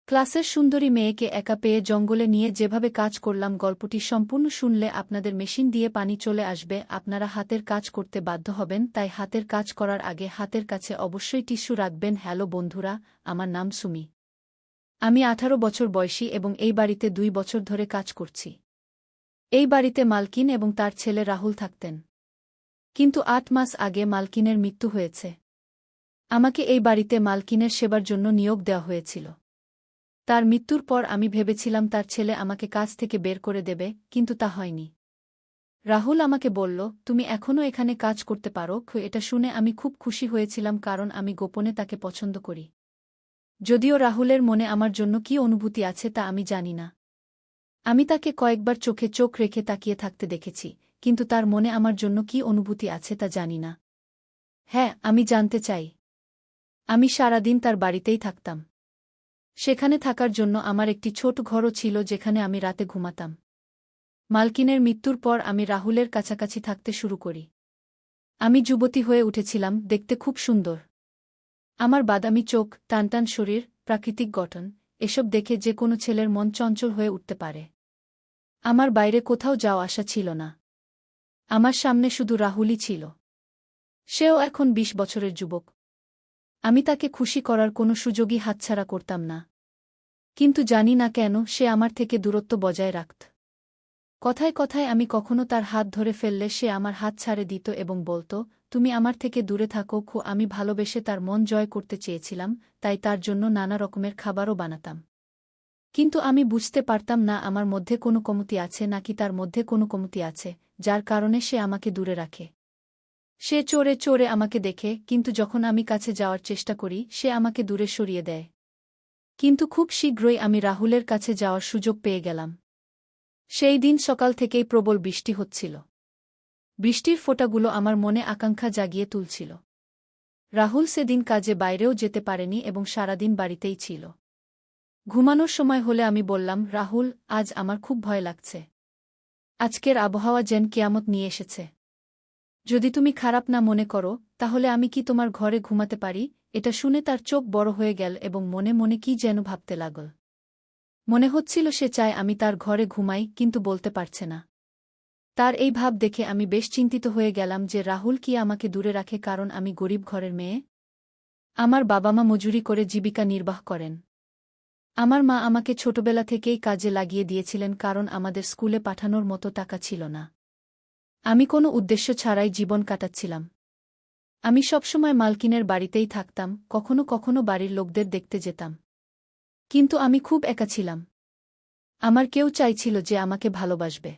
ক্লাসের সুন্দরী মেয়েকে একা পেয়ে জঙ্গলে নিয়ে যেভাবে কাজ করলাম গল্পটি সম্পূর্ণ শুনলে আপনাদের মেশিন দিয়ে পানি চলে আসবে, আপনারা হাতের কাজ করতে বাধ্য হবেন, তাই হাতের কাজ করার আগে হাতের কাছে অবশ্যই টিস্যু রাখবেন। হ্যালো বন্ধুরা, আমার নাম সুমি। আমি 18 বছর বয়সী এবং এই বাড়িতে 2 বছর ধরে কাজ করছি। এই বাড়িতে মালকিন এবং তার ছেলে রাহুল থাকতেন। কিন্তু 8 মাস আগে মালকিনের মৃত্যু হয়েছে। আমাকে এই বাড়িতে মালকিনের সেবার জন্য নিয়োগ দেওয়া হয়েছিল। তার মৃত্যুর পর আমি ভেবেছিলাম তার ছেলে আমাকে কাজ থেকে বের করে দেবে, কিন্তু তা হয়নি। রাহুল আমাকে বলল, তুমি এখনও এখানে কাজ করতে পারো। এটা শুনে আমি খুব খুশি হয়েছিলাম, কারণ আমি গোপনে তাকে পছন্দ করি। যদিও রাহুলের মনে আমার জন্য কী অনুভূতি আছে তা আমি জানি না। আমি তাকে কয়েকবার চোখে চোখ রেখে তাকিয়ে থাকতে দেখেছি, কিন্তু তার মনে আমার জন্য কী অনুভূতি আছে তা জানি না। হ্যাঁ, আমি জানতে চাই। আমি সারাদিন তার বাড়িতেই থাকতাম। সেখানে থাকার জন্য আমার একটি ছোট ঘরও ছিল যেখানে আমি রাতে ঘুমাতাম। মালকিনের মৃত্যুর পর আমি রাহুলের কাছাকাছি থাকতে শুরু করি। আমি যুবতী হয়ে উঠেছিলাম, দেখতে খুব সুন্দর। আমার বাদামি চোখ, টানটান শরীর, প্রাকৃতিক গঠন, এসব দেখে যে কোনো ছেলের মন চঞ্চল হয়ে উঠতে পারে। আমার বাইরে কোথাও যাওয়া আসা ছিল না। আমার সামনে শুধু রাহুলই ছিল। সেও এখন 20 বছরের যুবক। আমি তাকে খুশি করার কোনো সুযোগই হাতছাড়া করতাম না। কিন্তু জানি না কেন সে আমার থেকে দূরত্ব বজায় রাখত। কথায় কথায় আমি কখনো তার হাত ধরে ফেললে সে আমার হাত ছাড়ে দিত এবং বলত, তুমি আমার থেকে দূরে থাকো। আমি ভালোবেসে তার মন জয় করতে চেয়েছিলাম, তাই তার জন্য নানা রকমের খাবারও বানাতাম। কিন্তু আমি বুঝতে পারতাম না আমার মধ্যে কোনো কমতি আছে নাকি তার মধ্যে কোনো কমতি আছে, যার কারণে সে আমাকে দূরে রাখে। সে চোরে চোরে আমাকে দেখে, কিন্তু যখন আমি কাছে যাওয়ার চেষ্টা করি সে আমাকে দূরে সরিয়ে দেয়। কিন্তু খুব শীঘ্রই আমি রাহুলের কাছে যাওয়ার সুযোগ পেয়ে গেলাম। সেই দিন সকাল থেকেই প্রবল বৃষ্টি হচ্ছিল। বৃষ্টির ফোঁটাগুলো আমার মনে আকাঙ্ক্ষা জাগিয়ে তুলছিল। রাহুল সেদিন কাজে বাইরেও যেতে পারেনি এবং সারাদিন বাড়িতেই ছিল। ঘুমানোর সময় হলে আমি বললাম, রাহুল, আজ আমার খুব ভয় লাগছে। আজকের আবহাওয়া যেন কিয়ামত নিয়ে এসেছে। যদি তুমি খারাপ না মনে করো, তাহলে আমি কি তোমার ঘরে ঘুমাতে পারি? এটা শুনে তার চোখ বড় হয়ে গেল এবং মনে মনে কি যেন ভাবতে লাগল। মনে হচ্ছিল সে চায় আমি তার ঘরে ঘুমাই, কিন্তু বলতে পারছে না। তার এই ভাব দেখে আমি বেশ চিন্তিত হয়ে গেলাম যে রাহুল কি আমাকে দূরে রাখে কারণ আমি গরিব ঘরের মেয়ে। আমার বাবা মা মজুরি করে জীবিকা নির্বাহ করেন। আমার মা আমাকে ছোটবেলা থেকেই কাজে লাগিয়ে দিয়েছিলেন কারণ আমাদের স্কুলে পাঠানোর মতো টাকা ছিল না। আমি কোনো উদ্দেশ্য ছাড়াই জীবন কাটাচ্ছিলাম। আমি সবসময় মালকিনের বাড়িতেই থাকতাম, কখনো কখনো বাড়ির লোকদের দেখতে যেতাম। কিন্তু আমি খুব একা ছিলাম। আমার কেউ চাইছিল যে আমাকে ভালোবাসবে।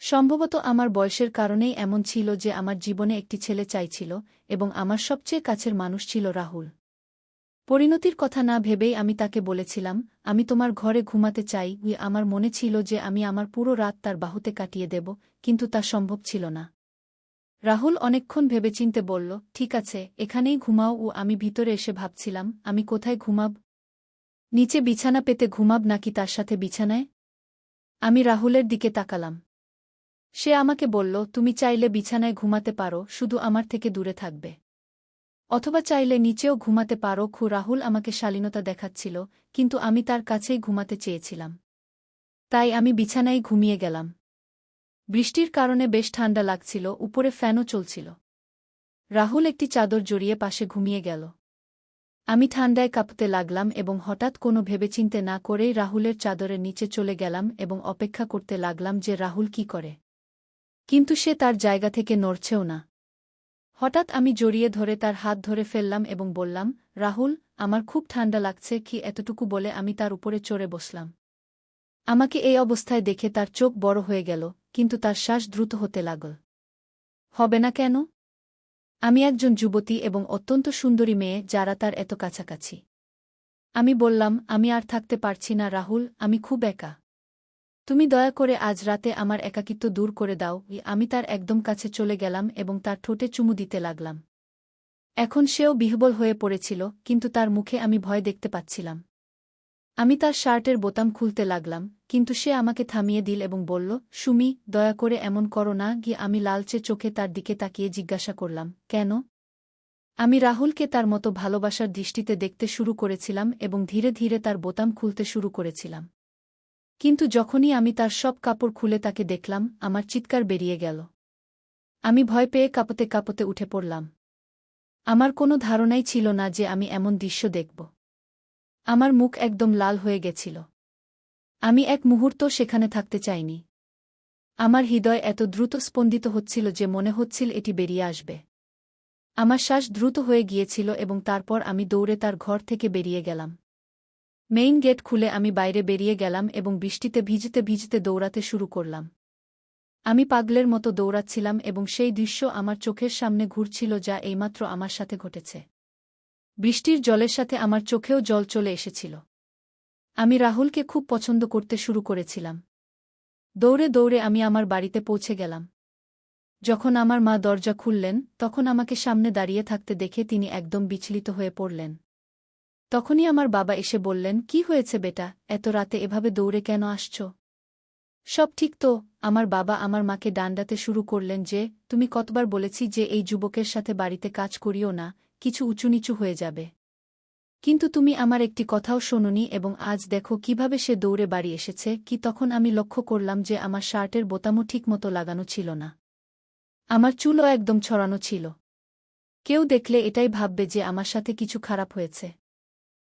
সম্ভবত আমার বয়সের কারণেই এমন ছিল যে আমার জীবনে একটি ছেলে চাইছিল, এবং আমার সবচেয়ে কাছের মানুষ ছিল রাহুল। পরিণতির কথা না ভেবেই আমি তাকে বলেছিলাম, আমি তোমার ঘরে ঘুমাতে চাই। আমার মনে ছিল যে আমি আমার পুরো রাত তার বাহুতে কাটিয়ে দেব, কিন্তু তা সম্ভব ছিল না। রাহুল অনেকক্ষণ ভেবেচিন্তে বলল, ঠিক আছে, এখানেই ঘুমাও। আমি ভিতরে এসে ভাবছিলাম, আমি কোথায় ঘুমাব? নিচে বিছানা পেতে ঘুমাব নাকি তার সাথে বিছানায়? আমি রাহুলের দিকে তাকালাম। সে আমাকে বলল, তুমি চাইলে বিছানায় ঘুমাতে পারো, শুধু আমার থেকে দূরে থাকবে। অথবা চাইলে নিচেও ঘুমাতে পারো। রাহুল আমাকে শালীনতা দেখাচ্ছিল, কিন্তু আমি তার কাছেই ঘুমাতে চেয়েছিলাম। তাই আমি বিছানায় ঘুমিয়ে গেলাম। বৃষ্টির কারণে বেশ ঠান্ডা লাগছিল, উপরে ফ্যানও চলছিল। রাহুল একটি চাদর জড়িয়ে পাশে ঘুমিয়ে গেল। আমি ঠান্ডায় কাঁপতে লাগলাম এবং হঠাৎ কোনো ভেবেচিন্তে না করেই রাহুলের চাদরের নিচে চলে গেলাম এবং অপেক্ষা করতে লাগলাম যে রাহুল কি করে। কিন্তু সে তার জায়গা থেকে নড়ছেও না। হঠাৎ আমি জড়িয়ে ধরে তার হাত ধরে ফেললাম এবং বললাম, রাহুল, আমার খুব ঠান্ডা লাগছে। এতটুকু বলে আমি তার উপরে চড়ে বসলাম। আমাকে এই অবস্থায় দেখে তার চোখ বড় হয়ে গেল, কিন্তু তার শ্বাস দ্রুত হতে লাগল। হবে না কেন? আমি একজন যুবতী এবং অত্যন্ত সুন্দরী মেয়ে, যারা তার এত কাছাকাছি। আমি বললাম, আমি আর থাকতে পারছি না রাহুল, আমি খুব একা। তুমি দয়া করে আজ রাতে আমার একাকিত্ব দূর করে দাও। আমি তার একদম কাছে চলে গেলাম এবং তার ঠোঁটে চুমু দিতে লাগলাম। এখন সেও বিহ্বল হয়ে পড়েছিল, কিন্তু তার মুখে আমি ভয় দেখতে পাচ্ছিলাম। আমি তার শার্টের বোতাম খুলতে লাগলাম, কিন্তু সে আমাকে থামিয়ে দিল এবং বলল, সুমি, দয়া করে এমন করো না। আমি লালচে চোখে তার দিকে তাকিয়ে জিজ্ঞাসা করলাম, কেন? আমি রাহুলকে তার মতো ভালোবাসার দৃষ্টিতে দেখতে শুরু করেছিলাম এবং ধীরে ধীরে তার বোতাম খুলতে শুরু করেছিলাম। কিন্তু যখনই আমি তার সব কাপড় খুলে তাকে দেখলাম, আমার চিৎকার বেরিয়ে গেল। আমি ভয় পেয়ে কাঁপতে কাঁপতে উঠে পড়লাম। আমার কোনো ধারণাই ছিল না যে আমি এমন দৃশ্য দেখব। আমার মুখ একদম লাল হয়ে গেছিল। আমি এক মুহূর্ত সেখানে থাকতে চাইনি। আমার হৃদয় এত দ্রুত স্পন্দিত হচ্ছিল যে মনে হচ্ছিল এটি বেরিয়ে আসবে। আমার শ্বাস দ্রুত হয়ে গিয়েছিল এবং তারপর আমি দৌড়ে তার ঘর থেকে বেরিয়ে গেলাম। মেইন গেট খুলে আমি বাইরে বেরিয়ে গেলাম এবং বৃষ্টিতে ভিজতে ভিজতে দৌড়াতে শুরু করলাম। আমি পাগলের মতো দৌড়াচ্ছিলাম এবং সেই দৃশ্য আমার চোখের সামনে ঘুরছিল যা এইমাত্র আমার সাথে ঘটেছে। বৃষ্টির জলের সাথে আমার চোখেও জল চলে এসেছিল। আমি রাহুলকে খুব পছন্দ করতে শুরু করেছিলাম। দৌড়ে দৌড়ে আমি আমার বাড়িতে পৌঁছে গেলাম। যখন আমার মা দরজা খুললেন, তখন আমাকে সামনে দাঁড়িয়ে থাকতে দেখে তিনি একদম বিচলিত হয়ে পড়লেন। তখনই আমার বাবা এসে বললেন, "কি হয়েছে বেটা, এত রাতে এভাবে দৌড়ে কেন আসছ? সব ঠিক তো?" আমার বাবা আমার মাকে ডান্ডাতে শুরু করলেন যে, "তুমি কতবার বলেছি যে এই যুবকের সাথে বাড়িতে কাজ করিও না, কিছু উঁচুনিচু হয়ে যাবে। কিন্তু তুমি আমার একটি কথাও শোনোনি এবং আজ দেখো কিভাবে সে দৌড়ে বাড়ি এসেছে কি।" তখন আমি লক্ষ্য করলাম যে আমার শার্টের বোতামও ঠিকমতো লাগানো ছিল না। আমার চুলও একদম ছড়ানো ছিল। কেউ দেখলে এটাই ভাববে যে আমার সাথে কিছু খারাপ হয়েছে।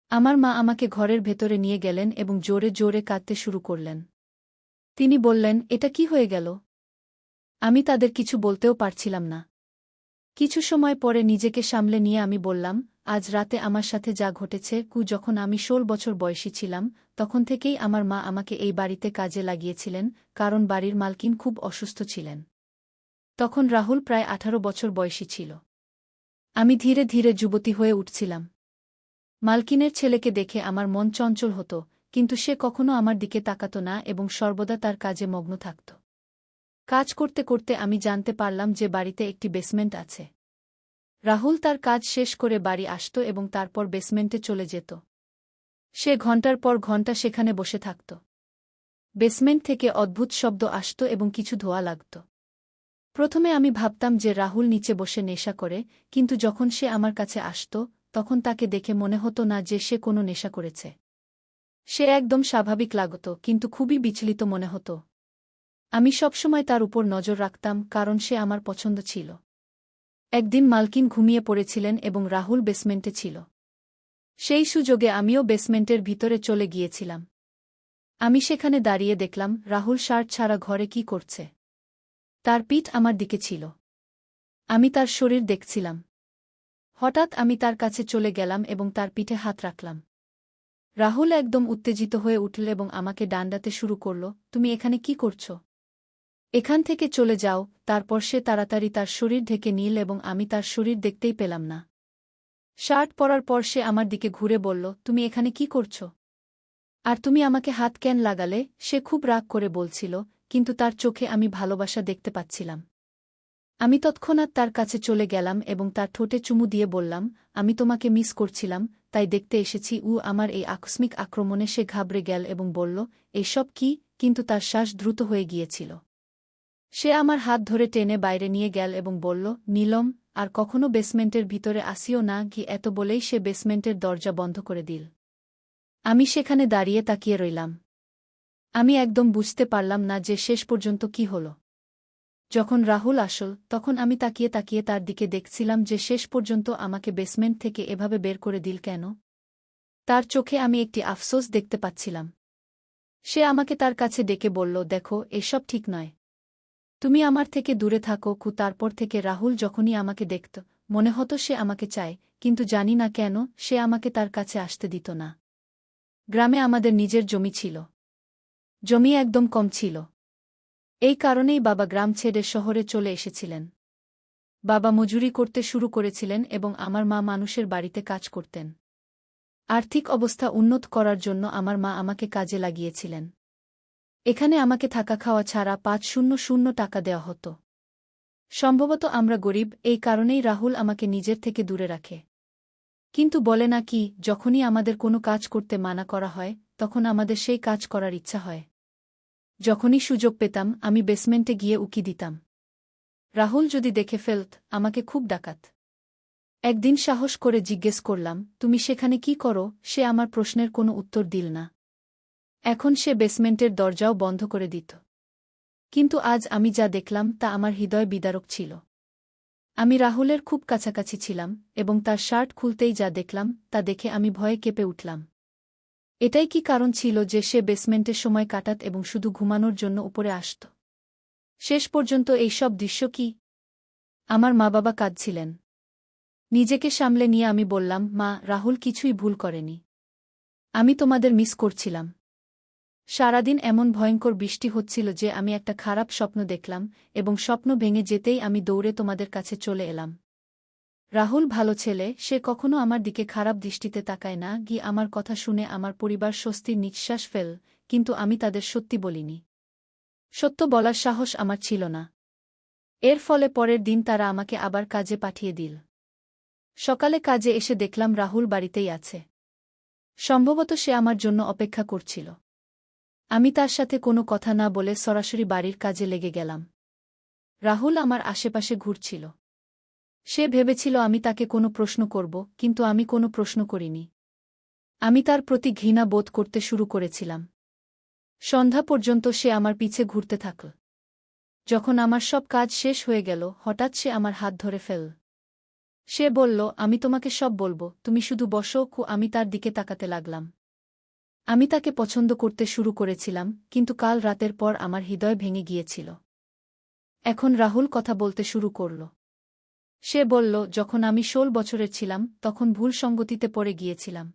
আমার মা আমাকে ঘরের ভেতরে নিয়ে গেলেন এবং জোরে জোরে কাঁদতে শুরু করলেন। তিনি বললেন, "এটা কি হয়ে গেল?" আমি তাদের কিছু বলতেও পারছিলাম না। কিছু সময় পরে নিজেকে সামলে নিয়ে আমি বললাম, "আজ রাতে আমার সাথে যা ঘটেছে, যখন আমি ১৬ বছর বয়সী ছিলাম, তখন থেকেই আমার মা আমাকে এই বাড়িতে কাজে লাগিয়েছিলেন, কারণ বাড়ির মালকিন খুব অসুস্থ ছিলেন। তখন রাহুল প্রায় ১৮ বছর বয়সী ছিল। আমি ধীরে ধীরে যুবতী হয়ে উঠছিলাম। মালকিনের ছেলেকে দেখে আমার মন চঞ্চল হতো, কিন্তু সে কখনো আমার দিকে তাকাত না এবং সর্বদা তার কাজে মগ্ন থাকত। কাজ করতে করতে আমি জানতে পারলাম যে বাড়িতে একটি বেসমেন্ট আছে। রাহুল তার কাজ শেষ করে বাড়ি আসত এবং তারপর বেসমেন্টে চলে যেত। সে ঘণ্টার পর ঘণ্টা সেখানে বসে থাকত। বেসমেন্ট থেকে অদ্ভুত শব্দ আসত এবং কিছু ধোঁয়া লাগত। প্রথমে আমি ভাবতাম যে রাহুল নিচে বসে নেশা করে, কিন্তু যখন সে আমার কাছে আসত, তখন তাকে দেখে মনে হতো না যে সে কোনো নেশা করেছে। সে একদম স্বাভাবিক লাগত, কিন্তু খুবই বিচলিত মনে হতো। আমি সবসময় তার উপর নজর রাখতাম, কারণ সে আমার পছন্দ ছিল। একদিন মালকিন ঘুমিয়ে পড়েছিলেন এবং রাহুল বেসমেন্টে ছিল। সেই সুযোগে আমিও বেসমেন্টের ভিতরে চলে গিয়েছিলাম। আমি সেখানে দাঁড়িয়ে দেখলাম রাহুল শার্ট ছাড়া ঘরে কি করছে। তার পিঠ আমার দিকে ছিল। আমি তার শরীর দেখছিলাম। হঠাৎ আমি তার কাছে চলে গেলাম এবং তার পিঠে হাত রাখলাম। রাহুল একদম উত্তেজিত হয়ে উঠল এবং আমাকে ডান্ডাতে শুরু করল, "তুমি এখানে কি করছ? এখান থেকে চলে যাও।" তারপর সে তাড়াতাড়ি তার শরীর ঢেকে নিল এবং আমি তার শরীর দেখতেই পেলাম না। শার্ট পরার পর সে আমার দিকে ঘুরে বলল, "তুমি এখানে কি করছ? আর তুমি আমাকে হাত কেন লাগালে?" সে খুব রাগ করে বলছিল, কিন্তু তার চোখে আমি ভালোবাসা দেখতে পাচ্ছিলাম। আমি তৎক্ষণাৎ তার কাছে চলে গেলাম এবং তার ঠোঁটে চুমু দিয়ে বললাম, "আমি তোমাকে মিস করছিলাম, তাই দেখতে এসেছি।" আমার এই আকস্মিক আক্রমণে সে ঘাবড়ে গেল এবং বলল, "এসব কি?" কিন্তু তার শ্বাস দ্রুত হয়ে গিয়েছিল। সে আমার হাত ধরে টেনে বাইরে নিয়ে গেল এবং বলল, "নীলম, আর কখনো বেসমেন্টের ভিতরে আসিও না।" এত বলেই সে বেসমেন্টের দরজা বন্ধ করে দিল। আমি সেখানে দাঁড়িয়ে তাকিয়ে রইলাম। আমি একদম বুঝতে পারলাম না যে শেষ পর্যন্ত কি হল। যখন রাহুল আসল, তখন আমি তাকিয়ে তাকিয়ে তার দিকে দেখছিলাম যে শেষ পর্যন্ত আমাকে বেসমেন্ট থেকে এভাবে বের করে দিল কেন। তার চোখে আমি একটি আফসোস দেখতে পাচ্ছিলাম। সে আমাকে তার কাছে ডেকে বলল, "দেখো, এসব ঠিক নয়। তুমি আমার থেকে দূরে থাকো।" তারপর থেকে রাহুল যখনই আমাকে দেখত, মনে হতো সে আমাকে চায়, কিন্তু জানি না কেন সে আমাকে তার কাছে আসতে দিত না। গ্রামে আমাদের নিজের জমি ছিল। জমি একদম কম ছিল। এই কারণেই বাবা গ্রাম ছেড়ে শহরে চলে এসেছিলেন। বাবা মজুরি করতে শুরু করেছিলেন এবং আমার মা মানুষের বাড়িতে কাজ করতেন। আর্থিক অবস্থা উন্নত করার জন্য আমার মা আমাকে কাজে লাগিয়েছিলেন। এখানে আমাকে থাকা খাওয়া ছাড়া ৫০০ টাকা দেওয়া হতো। সম্ভবত আমরা গরিব, এই কারণেই রাহুল আমাকে নিজের থেকে দূরে রাখে। কিন্তু বলে না কি, যখনই আমাদের কোনো কাজ করতে মানা করা হয়, তখন আমাদের সেই কাজ করার ইচ্ছা হয়। যখনই সুযোগ পেতাম আমি বেসমেন্টে গিয়ে উকি দিতাম। রাহুল যদি দেখে ফেলত, আমাকে খুব ডাকাত। একদিন সাহস করে জিজ্ঞেস করলাম, তুমি সেখানে কি করো? সে আমার প্রশ্নের কোনো উত্তর দিল না। এখন সে বেসমেন্টের দরজাও বন্ধ করে দিত। কিন্তু আজ আমি যা দেখলাম তা আমার হৃদয় বিদারক ছিল। আমি রাহুলের খুব কাছাকাছি ছিলাম এবং তার শার্ট খুলতেই যা দেখলাম তা দেখে আমি ভয়ে কেঁপে উঠলাম। এটাই কি কারণ ছিল যে সে বেসমেন্টে সময় কাটাত এবং শুধু ঘুমানোর জন্য উপরে আসত? শেষ পর্যন্ত এই সব দৃশ্য কি? আমার মা-বাবা কাঁদছিলেন। নিজেকে সামলে নিয়ে আমি বললাম, মা, রাহুল কিছুই ভুল করেনি। আমি তোমাদের মিস করছিলাম। সারাদিন এমন ভয়ঙ্কর বৃষ্টি হচ্ছিল যে আমি একটা খারাপ স্বপ্ন দেখলাম এবং স্বপ্ন ভেঙে যেতেই আমি দৌড়ে তোমাদের কাছে চলে এলাম। রাহুল ভালো ছেলে, সে কখনো আমার দিকে খারাপ দৃষ্টিতে তাকায় না। গিয়ে আমার কথা শুনে আমার পরিবার স্বস্তির নিঃশ্বাস ফেল, কিন্তু আমি তাদের সত্যি বলিনি। সত্য বলার সাহস আমার ছিল না। এর ফলে পরের দিন তারা আমাকে আবার কাজে পাঠিয়ে দিল। সকালে কাজে এসে দেখলাম রাহুল বাড়িতেই আছে। সম্ভবত সে আমার জন্য অপেক্ষা করছিল। আমি তার সাথে কোনো কথা না বলে সরাসরি বাড়ির কাজে লেগে গেলাম। রাহুল আমার আশেপাশে ঘুরছিল। সে ভেবেছিল আমি তাকে কোনো প্রশ্ন করব, কিন্তু আমি কোনো প্রশ্ন করিনি। আমি তার প্রতি ঘৃণা বোধ করতে শুরু করেছিলাম। সন্ধ্যা পর্যন্ত সে আমার পিছে ঘুরতে থাকল। যখন আমার সব কাজ শেষ হয়ে গেল, হঠাৎ সে আমার হাত ধরে ফেলল। সে বলল, আমি তোমাকে সব বলবো, তুমি শুধু বসো। আমি তার দিকে তাকাতে লাগলাম। আমি তাকে পছন্দ করতে শুরু করেছিলাম, কিন্তু কাল রাতের পর আমার হৃদয় ভেঙে গিয়েছিল। এখন রাহুল কথা বলতে শুরু করল। সে বলল, যখন আমি 16 বছরের ছিলাম তখন ভুল সঙ্গতিতে পড়ে গিয়েছিলাম।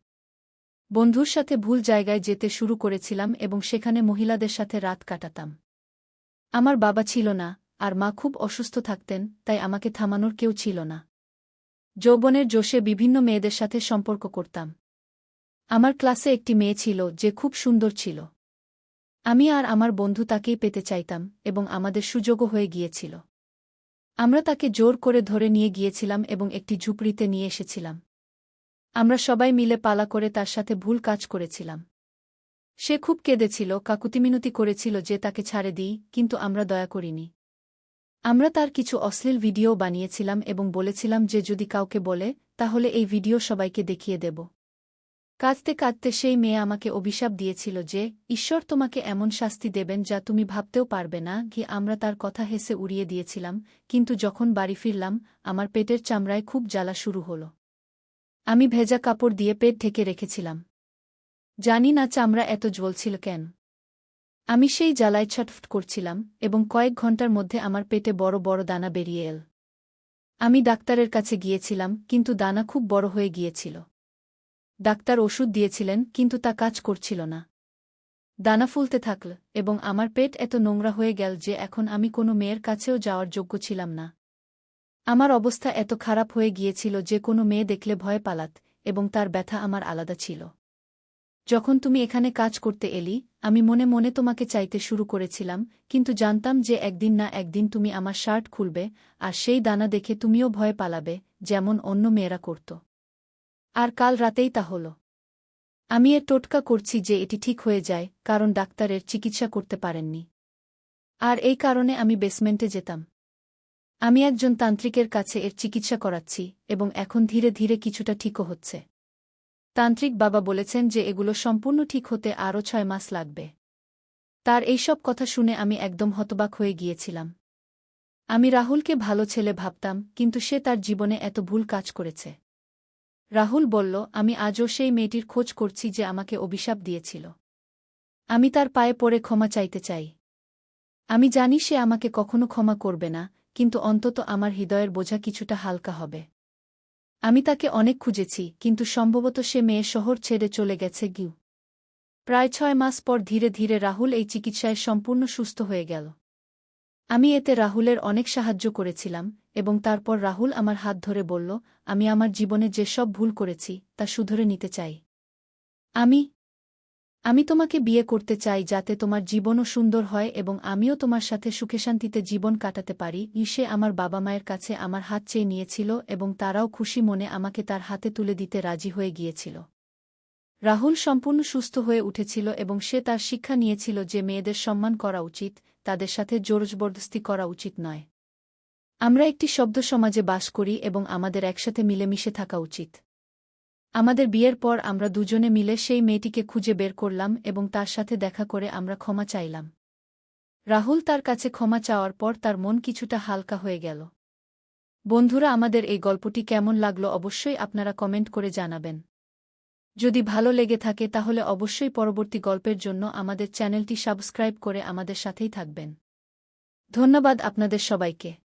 বন্ধুর সাথে ভুল জায়গায় যেতে শুরু করেছিলাম এবং সেখানে মহিলাদের সাথে রাত কাটাতাম। আমার বাবা ছিল না, আর মা খুব অসুস্থ থাকতেন, তাই আমাকে থামানোর কেউ ছিল না। যৌবনের জোশে বিভিন্ন মেয়েদের সাথে সম্পর্ক করতাম। আমার ক্লাসে একটি মেয়ে ছিল যে খুব সুন্দর ছিল। আমি আর আমার বন্ধু তাকেই পেতে চাইতাম এবং আমাদের সুযোগও হয়ে গিয়েছিল। আমরা তাকে জোর করে ধরে নিয়ে গিয়েছিলাম এবং একটি ঝুপড়িতে নিয়ে এসেছিলাম। আমরা সবাই মিলে পালা করে তার সাথে ভুল কাজ করেছিলাম। সে খুব কেঁদেছিল, কাকুতিমিনতি করেছিল যে তাকে ছাড়ে দিই, কিন্তু আমরা দয়া করিনি। আমরা তার কিছু অশ্লীল ভিডিও বানিয়েছিলাম এবং বলেছিলাম যে যদি কাউকে বলে তাহলে এই ভিডিও সবাইকে দেখিয়ে দেব। কাঁদতে কাঁদতে সেই মেয়ে আমাকে অভিশাপ দিয়েছিল যে ঈশ্বর তোমাকে এমন শাস্তি দেবেন যা তুমি ভাবতেও পারবে না। আমরা তার কথা হেসে উড়িয়ে দিয়েছিলাম, কিন্তু যখন বাড়ি ফিরলাম আমার পেটের চামড়ায় খুব জ্বালা শুরু হল। আমি ভেজা কাপড় দিয়ে পেট ঢেকে রেখেছিলাম। জানি না চামড়া এত জ্বলছিল কেন। আমি সেই জ্বালায় ছটফট করছিলাম এবং কয়েক ঘন্টার মধ্যে আমার পেটে বড় বড় দানা বেরিয়ে এল। আমি ডাক্তারের কাছে গিয়েছিলাম, কিন্তু দানা খুব বড় হয়ে গিয়েছিল। ডাক্তার ওষুধ দিয়েছিলেন, কিন্তু তা কাজ করছিল না। দানা ফুলতে থাকল এবং আমার পেট এত নোংরা হয়ে গেল যে এখন আমি কোনো মেয়ের কাছেও যাওয়ার যোগ্য ছিলাম না। আমার অবস্থা এত খারাপ হয়ে গিয়েছিল যে কোনো মেয়ে দেখলে ভয় পালাত, এবং তার ব্যথা আমার আলাদা ছিল। যখন তুমি এখানে কাজ করতে এলি, আমি মনে মনে তোমাকে চাইতে শুরু করেছিলাম, কিন্তু জানতাম যে একদিন না একদিন তুমি আমার শার্ট খুলবে, আর সেই দানা দেখে তুমিও ভয় পালাবে, যেমন অন্য মেয়েরা করত। আর কাল রাতেই তা হল। আমি এর টোটকা করছি যে এটি ঠিক হয়ে যায়, কারণ ডাক্তারের চিকিৎসা করতে পারেননি। আর এই কারণে আমি বেসমেন্টে যেতাম। আমি একজন তান্ত্রিকের কাছে এর চিকিৎসা করাচ্ছি এবং এখন ধীরে ধীরে কিছুটা ঠিকও হচ্ছে। তান্ত্রিক বাবা বলেছেন যে এগুলো সম্পূর্ণ ঠিক হতে আরও 6 মাস লাগবে। তার এইসব কথা শুনে আমি একদম হতবাক হয়ে গিয়েছিলাম। আমি রাহুলকে ভালো ছেলে ভাবতাম, কিন্তু সে তার জীবনে এত ভুল কাজ করেছে। রাহুল বলল, আমি আজও সেই মেয়েটির খোঁজ করছি যে আমাকে অভিশাপ দিয়েছিল। আমি তার পায়ে পড়ে ক্ষমা চাইতে চাই। আমি জানি সে আমাকে কখনো ক্ষমা করবে না, কিন্তু অন্তত আমার হৃদয়ের বোঝা কিছুটা হালকা হবে। আমি তাকে অনেক খুঁজেছি, কিন্তু সম্ভবত সে মেয়ে শহর ছেড়ে চলে গেছে। প্রায় 6 মাস পর ধীরে ধীরে রাহুল এই চিকিৎসায় সম্পূর্ণ সুস্থ হয়ে গেল। আমি এতে রাহুলের অনেক সাহায্য করেছিলাম, এবং তারপর রাহুল আমার হাত ধরে বলল, আমি আমার জীবনে যে সব ভুল করেছি তা শুধরে নিতে চাই। আমি আমি তোমাকে বিয়ে করতে চাই যাতে তোমার জীবনও সুন্দর হয় এবং আমিও তোমার সাথে সুখে শান্তিতে জীবন কাটাতে পারি। সে আমার বাবা মায়ের কাছে আমার হাত চেয়ে নিয়েছিল এবং তারাও খুশি মনে আমাকে তার হাতে তুলে দিতে রাজি হয়ে গিয়েছিল। রাহুল সম্পূর্ণ সুস্থ হয়ে উঠেছিল এবং সে তার শিক্ষা নিয়েছিল যে মেয়েদের সম্মান করা উচিত, তাদের সাথে জোরজবরদস্তি করা উচিত নয়। আমরা একটি শব্দ সমাজে বাস করি এবং আমাদের একসাথে মিলেমিশে থাকা উচিত। আমাদের বিয়ের পর আমরা দুজনে মিলে সেই মেয়েটিকে খুঁজে বের করলাম এবং তার সাথে দেখা করে আমরা ক্ষমা চাইলাম। রাহুল তার কাছে ক্ষমা চাওয়ার পর তার মন কিছুটা হালকা হয়ে গেল। বন্ধুরা, আমাদের এই গল্পটি কেমন লাগলো অবশ্যই আপনারা কমেন্ট করে জানাবেন। যদি ভালো লেগে থাকে তাহলে অবশ্যই পরবর্তী গল্পের জন্য আমাদের চ্যানেলটি সাবস্ক্রাইব করে আমাদের সাথেই থাকবেন। ধন্যবাদ আপনাদের সবাইকে।